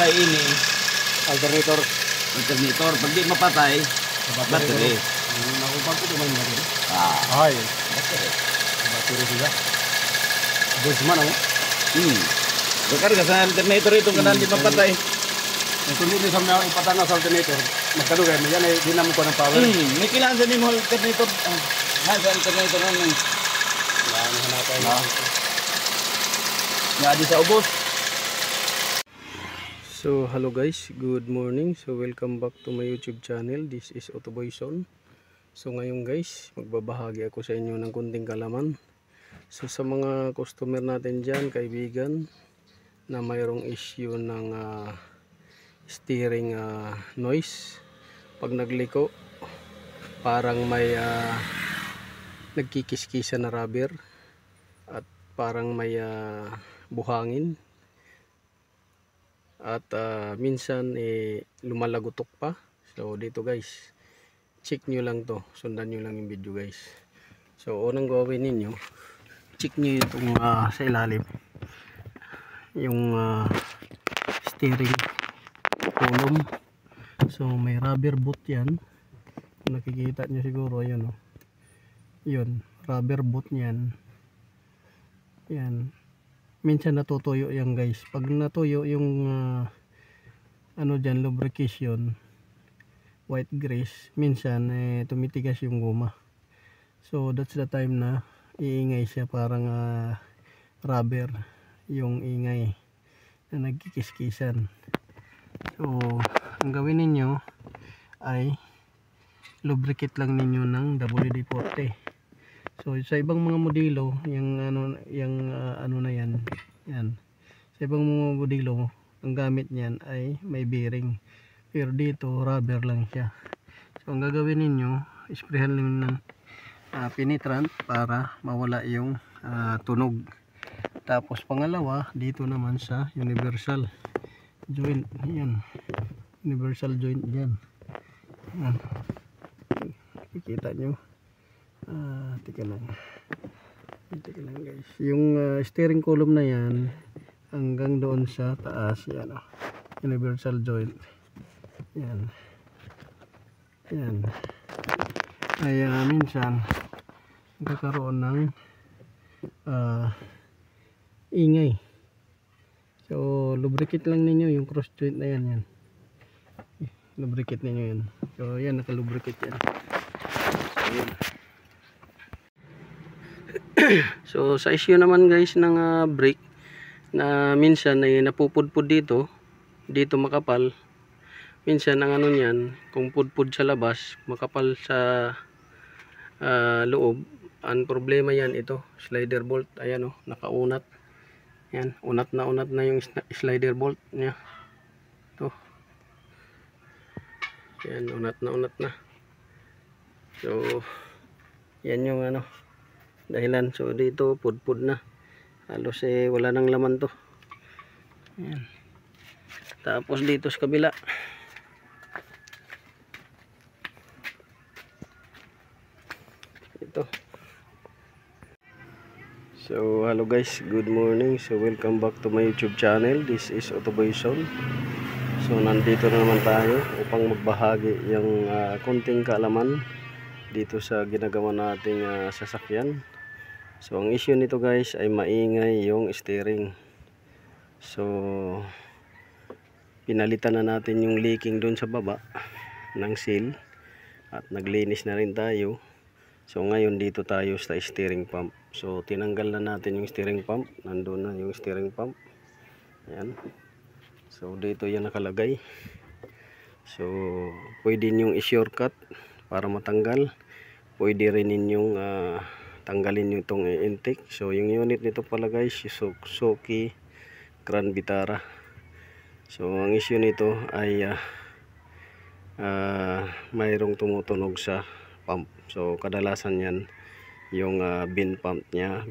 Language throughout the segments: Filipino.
mapatay ini Alternator. pag di mapatay battery. Nakupag ko naman battery. Ah, Ay, battery. battery sila. Bosman ako. Kakarga sa alternator itong kanan di mapatay. Ito hindi sa mga ipatana sa alternator. Magkano kayo, yan ay dinamo ko ng power. May kailangan sa nimo alternator. Sa alternator naman. Hanapan. Nga di sa ubos. So hello guys, good morning. So welcome back to my YouTube channel. This is Otoboyson. So ngayon guys, magbabahagi ako sa inyo ng kunting kalaman. So sa mga customer natin dyan, kaibigan, na mayroong issue ng steering noise pag nagliko, parang may nagkikiskisa na rubber at parang may buhangin. At minsan lumalagutok pa. So dito guys, check nyo lang to, sundan nyo lang yung video guys. So unang gawin ninyo, check nyo itong sa ilalim, yung steering column. So may rubber boot yan, nakikita nyo siguro, yun oh. Yun, rubber boot yan. Yan, minsan natutuyo yan guys. Pag natuyo yung ano dyan, lubrication, white grease, minsan tumitigas yung guma. So that's the time na iingay siya, parang rubber yung ingay na nagkikiskisan. So ang gawin ninyo ay lubricate lang ninyo ng WD-40. So sa ibang mga modelo, yung ano na yan, yan. Sa ibang mga modelo, ang gamit niyan ay may bearing. Pero dito rubber lang siya. So ang gagawin ninyo, isprehan lang ng penetrant para mawala yung tunog. Tapos pangalawa, dito naman sa universal joint, yan. Universal joint diyan. Yan. Kikita nyo. Tika lang guys, yung steering column na yan hanggang doon sa taas, yan oh. Universal joint, yan ay minsan magkakaroon ng ingay. So lubricate lang ninyo yung cross joint na yan, lubricate ninyo yan. So yan, nakalubricate yan. So yan. So sa issue naman guys ng brake, na minsan ay napupudpud dito makapal. Minsan ang ano niyan, kung pudpud sa labas, makapal sa loob. Ang problema yan, ito slider bolt, ayan oh, nakaunat. Yan, unat na yung slider bolt niya. Ito. Yan, unat na. So yan yung ano, dahilan. So dito pudpud na, halos wala nang laman to. Ayan. Tapos dito sa kabila, ito. So hello guys, good morning. So welcome back to my YouTube channel. This is Otoboyson. So nandito na naman tayo upang magbahagi yung konting kaalaman dito sa ginagawa nating sasakyan. So ang issue nito guys ay maingay yung steering. So pinalitan na natin yung leaking dun sa baba ng seal at naglinis na rin tayo. So ngayon dito tayo sa steering pump. So tinanggal na natin yung steering pump, nandun na yung steering pump. Ayan. So dito yan nakalagay. So pwede nyong i-shortcut para matanggal. Pwede rin ninyong tanggalin nyo itong intake. So yung unit nito pala guys, Suzuki Grand Vitara. So ang issue nito ay mayroong tumutunog sa pump. So kadalasan yan yung bin pump nya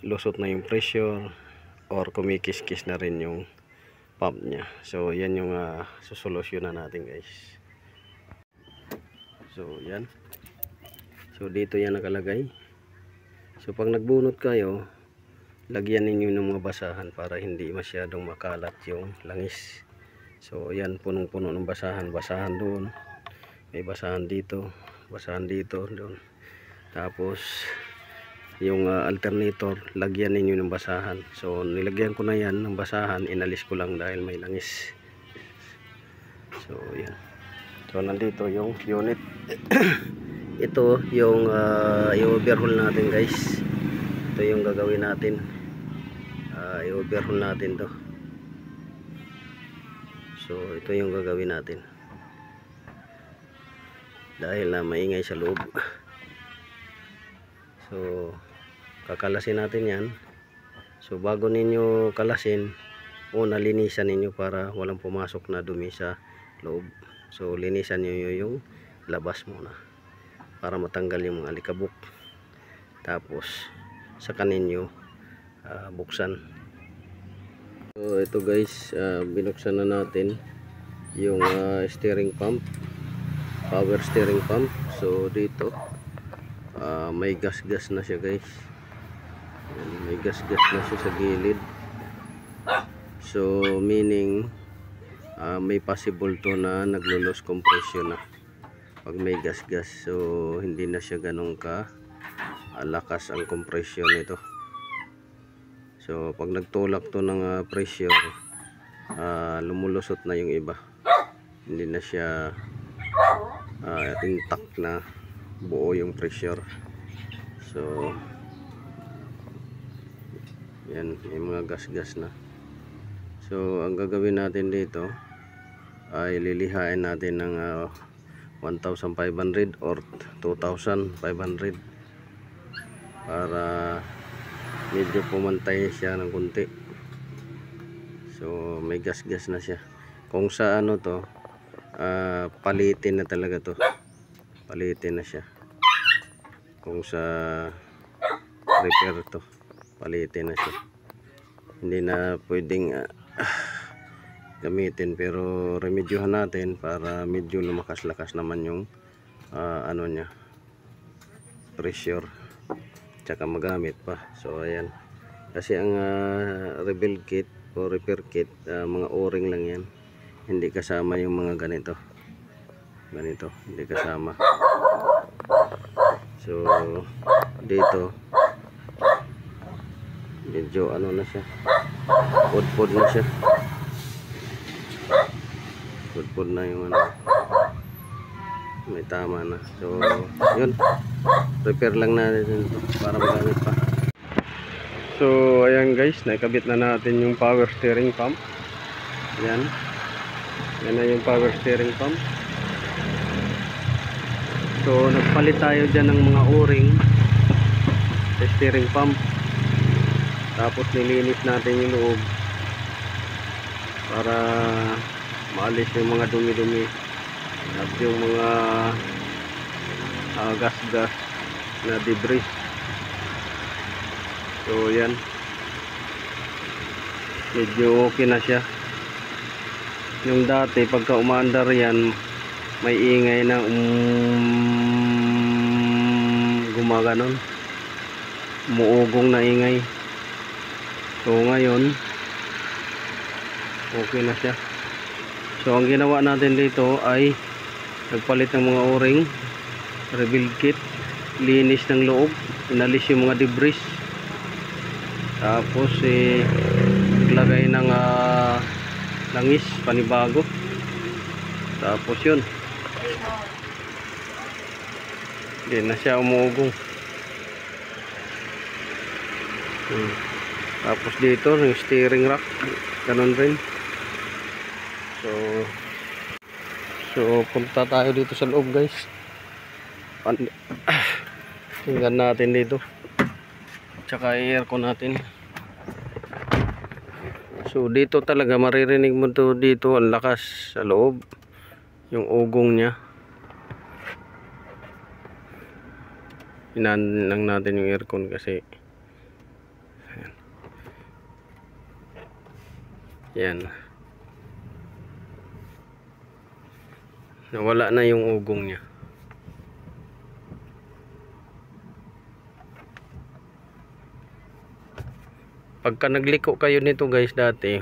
lusot na yung pressure or kumikis-kis na rin yung pump nya. So yan yung susolusyonan natin guys. So yan. So dito yan nakalagay. So pag nagbunot kayo, lagyan ninyo ng mga basahan para hindi masyadong makalat yung langis. So yan, punong-puno ng basahan. Basahan doon, may basahan dito doon. Tapos yung alternator, lagyan ninyo ng basahan. So nilagyan ko na yan ng basahan, inalis ko lang dahil may langis. So yan. So nandito yung unit. Ito yung i-overhaul natin guys. Ito yung gagawin natin. I-overhaul natin to. So ito yung gagawin natin. Dahil na maingay sa loob. So kakalasin natin yan. So bago ninyo kalasin, una linisan ninyo para walang pumasok na dumi sa loob. So linisan niyo yung labas muna para matanggal yung mga alikabok. Tapos saka ninyo buksan. So ito guys, binuksan na natin yung steering pump, power steering pump. So dito may gas-gas na siya guys. May gas-gas na siya sa gilid. So meaning may possible to na naglo-lose compression na pag may gas-gas. So hindi na siya ganun ka lakas ang compression nito. So pag nagtulak to ng pressure, lumulusot na yung iba. Hindi na siya intact na buo yung pressure. So yan, may mga gas-gas na. So ang gagawin natin dito ay lilihain natin ng 1,500 or 2,500 para medyo pumantay siya ng kunti. So may gas-gas na siya. Kung sa ano to, palitin na talaga to. Palitin na siya. Kung sa repair to, palitin na siya. Hindi na pwedeng gamitin, pero remedyohan natin para medyo lumakas-lakas naman yung ano niya, pressure, tsaka magamit pa. So ayan, kasi ang rebuild kit o repair kit, mga o-ring lang yan, hindi kasama yung mga ganito, hindi kasama. So dito medyo ano na siya, pud-pud na siya, pud-pud na yung ano, may tama na. So yun, repair lang natin ito para magamit pa. So ayan guys, naikabit na natin yung power steering pump. Yan na yung power steering pump. So nagpalit tayo dyan ng mga o-ring sa steering pump. Tapos nilinis natin yung loob para maalis yung mga dumi-dumi at yung mga gas-gas na debris. So yan, medyo okay na siya. Yung dati pagka umaandar yan, may ingay na gumaganon, umuugong na ingay. So ngayon okay na siya. So ang ginawa natin dito ay nagpalit ng mga o-ring, rebuild kit, linis ng loob, inalis yung mga debris, tapos naglagay ng langis panibago. Tapos yun, hindi na siya umuugong. Tapos dito yung steering rack, ganun rin. So punta tayo dito sa loob guys. Tingnan natin dito, tsaka aircon natin. So dito talaga maririnig mo to dito, ang lakas sa loob, yung ugong nya. Hinaan lang natin yung aircon kasi yan, nawala na yung ugong nya. pagka nagliko kayo nito guys dati,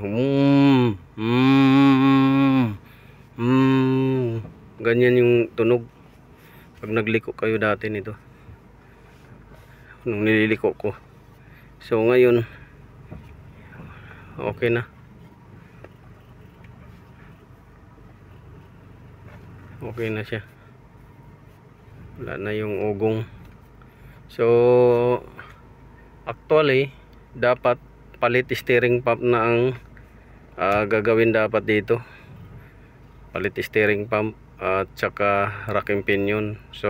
ganyan yung tunog pag nagliko kayo dati nito nung nililiko ko. So ngayon okay na, okay na siya, wala na yung ugong. So actually dapat palit steering pump na ang gagawin dapat dito, palit steering pump at saka racking pinion. So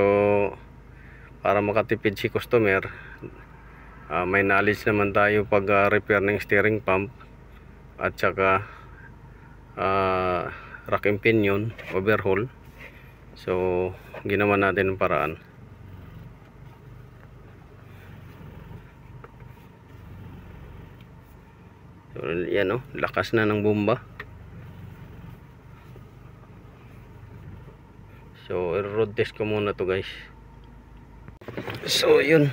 para makatipid si customer, may knowledge naman tayo pag repair ng steering pump at saka racking pinion overhaul. So ginawa natin ang paraan. So yan o, lakas na ng bomba. So road test ko muna to guys. So yun,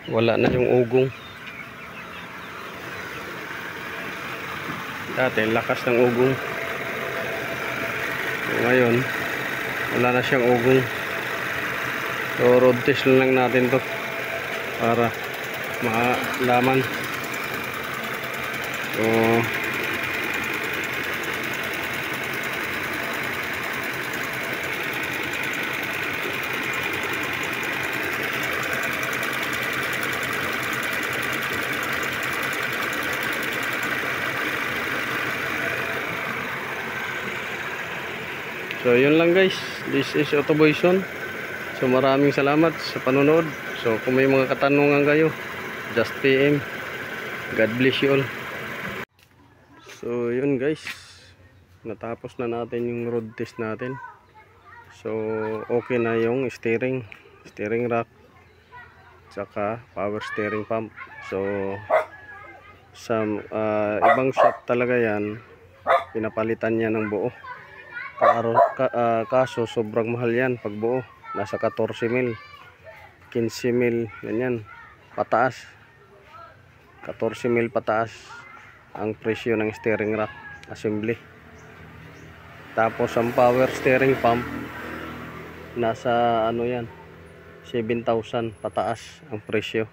wala na yung ugong. Dati lakas ng ugong, so ngayon wala na siyang ugong. So road test lang natin to para malaman. So yun lang guys, this is Autoboyson. So maraming salamat sa panonood. So kung may mga katanungan kayo, just PM. God bless you all. So yun guys, natapos na natin yung road test natin. So okay na yung steering rack saka power steering pump. So sa ibang shop talaga yan, pinapalitan niya ng buo. Kaso sobrang mahal yan pag buo, nasa 14,000, 15,000 ganyan pataas. 14,000 pataas ang presyo ng steering rack assembly. Tapos ang power steering pump nasa ano yan, 7,000 pataas ang presyo.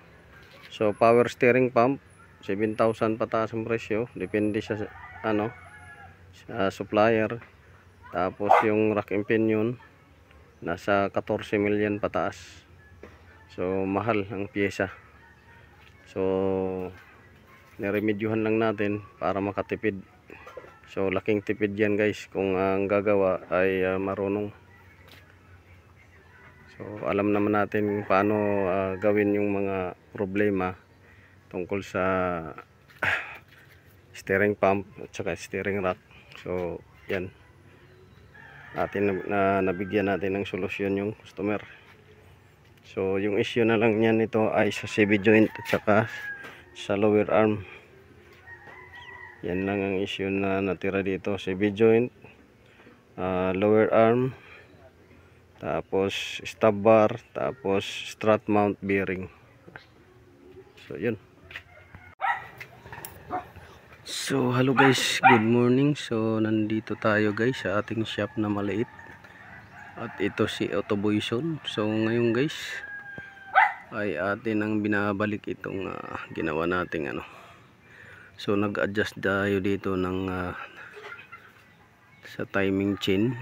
So power steering pump 7,000 pataas ang presyo, depende sa ano, sa supplier. Tapos yung rack and pinion nasa 14,000 yan pataas. So mahal ang pyesa. So niremedyuhan lang natin para makatipid. So laking tipid yan guys kung ang gagawa ay marunong. So alam naman natin paano gawin yung mga problema tungkol sa steering pump at saka steering rack. So yan, natin nabigyan natin ng solusyon yung customer. So yung issue na lang niyan ito ay sa CV joint at saka sa lower arm. Yan lang ang issue na natira dito, CV joint, lower arm, tapos stub bar, tapos strut mount bearing. So yun. So hello guys, good morning. So nandito tayo guys sa ating shop na maliit. At ito si Autoboyson. So ngayon guys ay atin ang binabalik itong ginawa nating ano. So nag-adjust tayo dito ng sa timing chain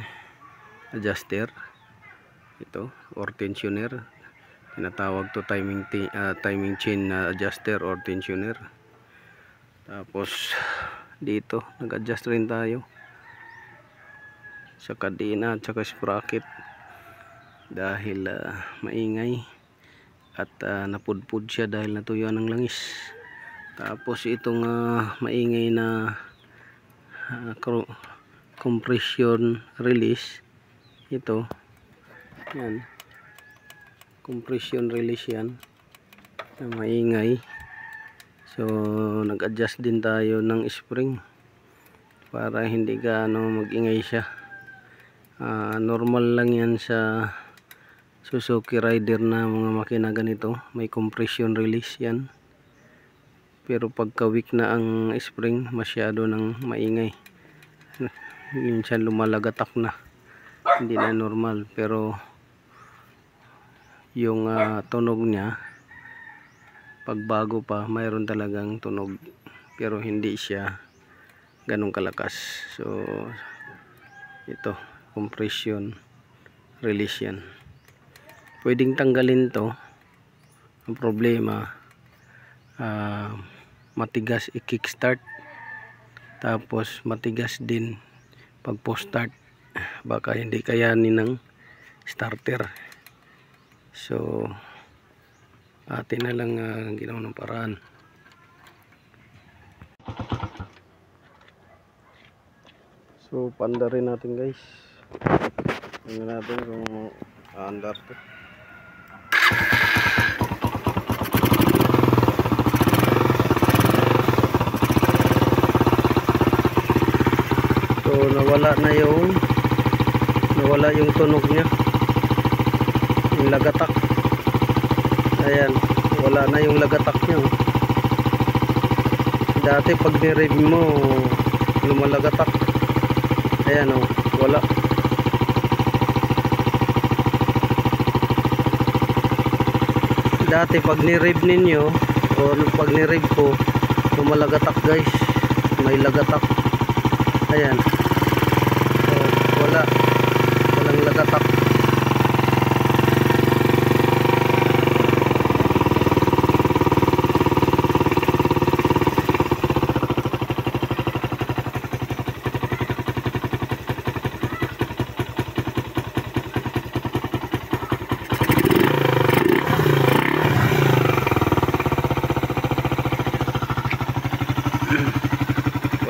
adjuster. Ito or tensioner. Tinatawag to timing chain adjuster or tensioner. Tapos dito nag-adjust rin tayo sa kadena at saka sprocket dahil maingay at napudpud siya dahil natuyuan ng langis. Tapos itong maingay na compression release, ito yan, compression release yan na maingay. So nag-adjust din tayo ng spring para hindi mag-ingay siya. Normal lang yan sa Suzuki Rider na mga makina ganito, may compression release yan. Pero pagka weak na ang spring, masyado nang maingay, minsan lumalagatak na, hindi na normal. Pero yung tunog niya pagbago pa, mayroon talagang tunog, pero hindi siya ganong kalakas. So ito, compression release yan. Pwedeng tanggalin to. Ang problema, matigas i-kickstart, tapos matigas din pag post-start, baka hindi kayanin ng starter. So atin na lang ginawa ng paraan. So panda rin natin guys, tingnan natin kung aandar to. So nawala yung tunog niya, yung lagatak. Ayan, wala na yung lagatak niya. Dati pag ni-rev mo, lumalagatak. Ayan o, wala. Dati pag ni-rev ninyo, o pag ni-rev ko, lumalagatak guys. May lagatak. Ayan. So, walang lagatak.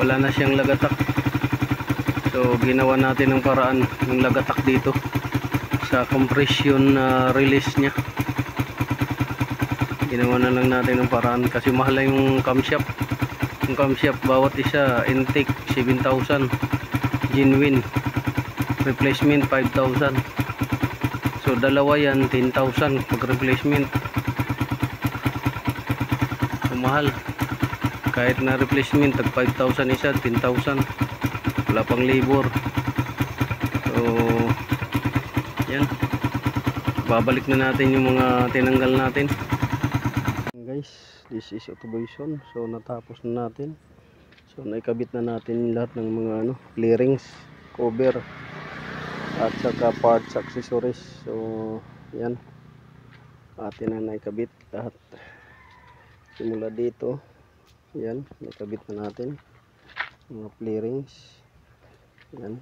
Wala na siyang lagatak. So ginawa natin ng paraan ng lagatak dito sa compression release nya. Ginawa na lang natin ng paraan kasi mahal yung camshaft. Yung camshaft bawat isa intake 7,000, genuine replacement 5,000. So dalawa yan 10,000 pag replacement. So mahal. Kahit na replacement tag 5,000 isa, 10,000, wala pang labor. So yan, babalik na natin yung mga tinanggal natin guys. This is automation. So natapos na natin. So naikabit na natin lahat ng mga clearings, cover at saka parts, accessories. So yan, atin na naikabit lahat simula dito. Yan, nakabit na natin mga clearings. Yan.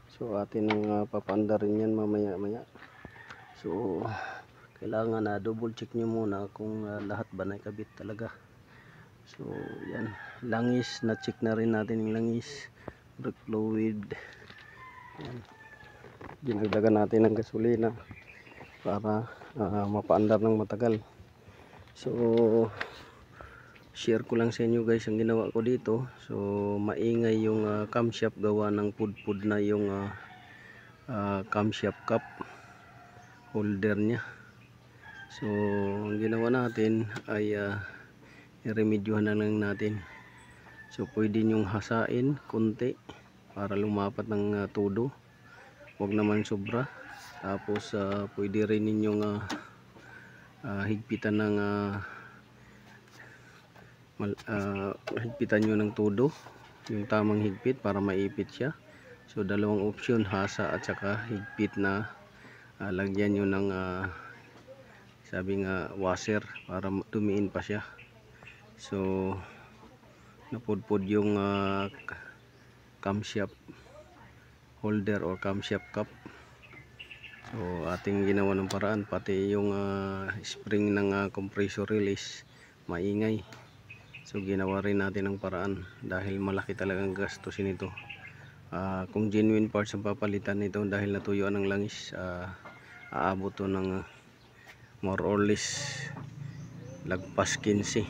So atin nang papanda rin yan mamaya. So kailangan double check nyo muna kung lahat ba nakabit talaga. So yan, langis na check na rin natin yung langis, brake fluid. Yan. Dinagdagan natin ng gasolina para mapaandar ng matagal. So share ko lang sa inyo guys ang ginawa ko dito. So maingay yung camshaft, gawa ng pudpud na yung camshaft cup holder nya. So ang ginawa natin ay i-remedyohan na lang natin. So pwede nyong hasain konti para lumapat ng todo, wag naman sobra. Tapos pwede rin ninyong higpitan ng higpitan nyo ng todo, yung tamang higpit para maipit siya. So dalawang option, hasa at saka higpit na lagyan nyo ng sabi nga washer para tumiin pa siya. So napudpud yung camshaft holder or camshaft cup. So ating ginawa ng paraan, pati yung spring ng compressor release maingay. So ginawa rin natin ng paraan dahil malaki talagang gastusin ito. Kung genuine parts ang papalitan nito, dahil natuyuan ng langis, aabot to ng more or less lagpas 15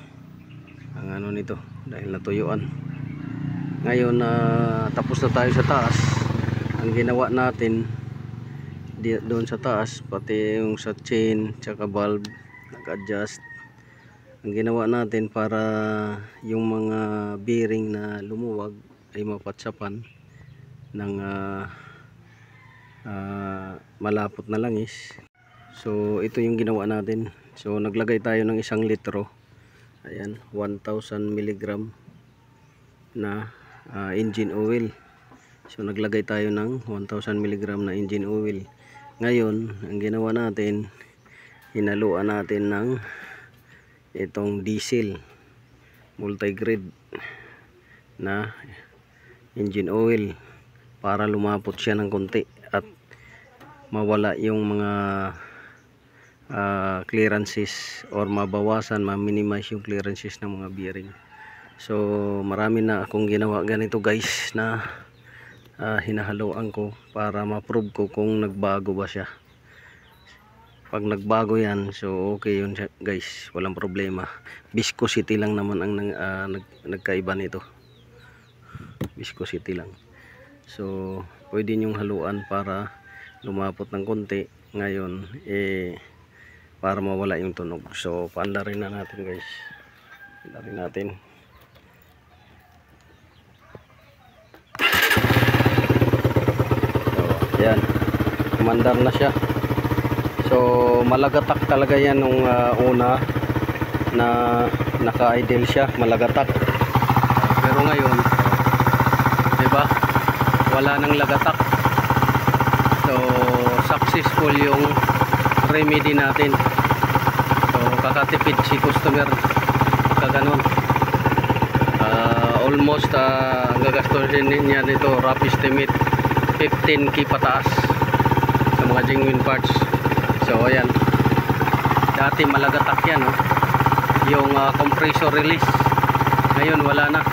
ang nito dahil natuyuan. Ngayon tapos na tayo sa taas. Ang ginawa natin doon sa taas, pati yung sa chain tsaka valve, nag-adjust. Ang ginawa natin para yung mga bearing na lumuwag ay mapatsapan ng malapot na langis. So ito yung ginawa natin. So naglagay tayo ng 1 litro. Ayan, 1000 mg na engine oil. So naglagay tayo ng 1000 mg na engine oil. Ngayon ang ginawa natin, hinaluan natin ng itong diesel multi-grade na engine oil para lumapot siya ng konti at mawala yung mga clearances or mabawasan, ma-minimize yung clearances ng mga bearing. So marami na akong ginawa ganito guys, na hinahaluan ko para ma-prove ko kung nagbago ba siya. Pag nagbago yan, so okay yun guys, walang problema. Viscosity lang naman ang nagkaiba nito, viscosity lang. So pwede nyong haluan para lumapot ng konti. Ngayon para mawala yung tunog. So paandarin na natin guys, paandarin natin. So yan, kumandar na siya. So malagatak talaga yan nung una na naka-idle siya, malagatak. Pero ngayon, diba, wala nang lagatak. So successful yung remedy natin. So kakatipid si customer kaganon. Almost ang gagastusin niya dito, rough estimate 15k pataas sa mga genuine parts. So ayan, dati malagatak yan, no? Yung compressor release. Ngayon wala na,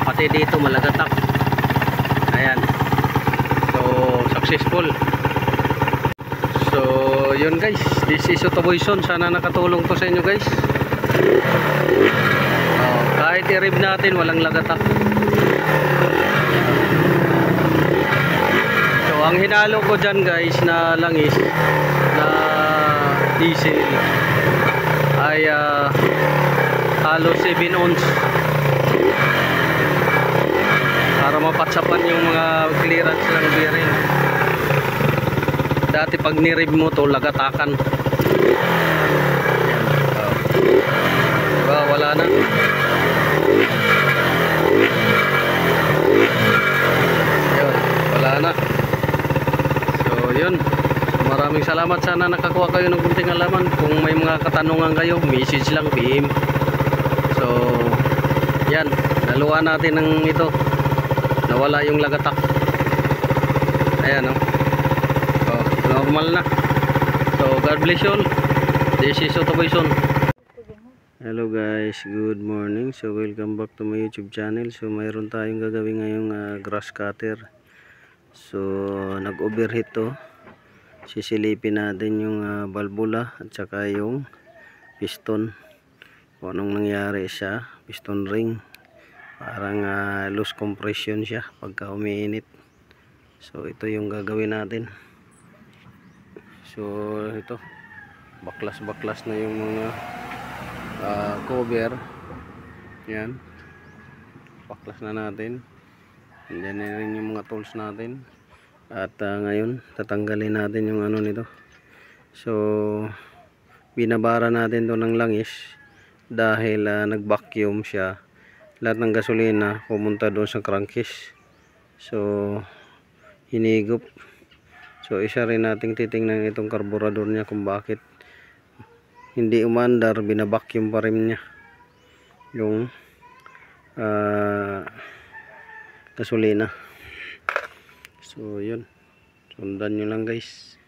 pati dito malagatak. Ayan, so successful. So yun guys, this is Autoboyson. Sana nakatulong to sa inyo guys. Kahit i-rev natin, walang lagatak. So ang hinalo ko dyan guys na langis na diesel ay halos 7 ounce para mapatsapan yung mga clearance ng bearing. Dati pag ni-rev mo to, lagatakan. Diba, wala na. Yun, wala na. So yun, maraming salamat. Sana nakakuha kayo ng kunting alaman. Kung may mga katanungan kayo, message lang, PM. So yan, naluan natin ng ito, nawala yung lagatak. Ayan, no? So normal na. So God bless you all. This is Autoboyson. Hello guys, good morning. So welcome back to my YouTube channel. So mayroon tayong gagawin ngayong grass cutter. So nag-overheat to. Sisilipin natin yung valvula at saka yung piston. Kung anong nangyari sa piston ring. Parang loose compression siya pagka umiinit. So ito yung gagawin natin. So ito, baklas-baklas na yung mga cover. Yan, baklas na natin. And then rin yung mga tools natin. At ngayon tatanggalin natin yung ano nito. So binabara natin to ng langis dahil nag-vacuum siya. Lahat ng gasolina pumunta doon sa crankcase. So hinigop. So isa rin nating titingnan itong carburetor niya kung bakit hindi umandar, binabacuum pa rin niya yung gasolina. So yun, sundan nyo lang guys.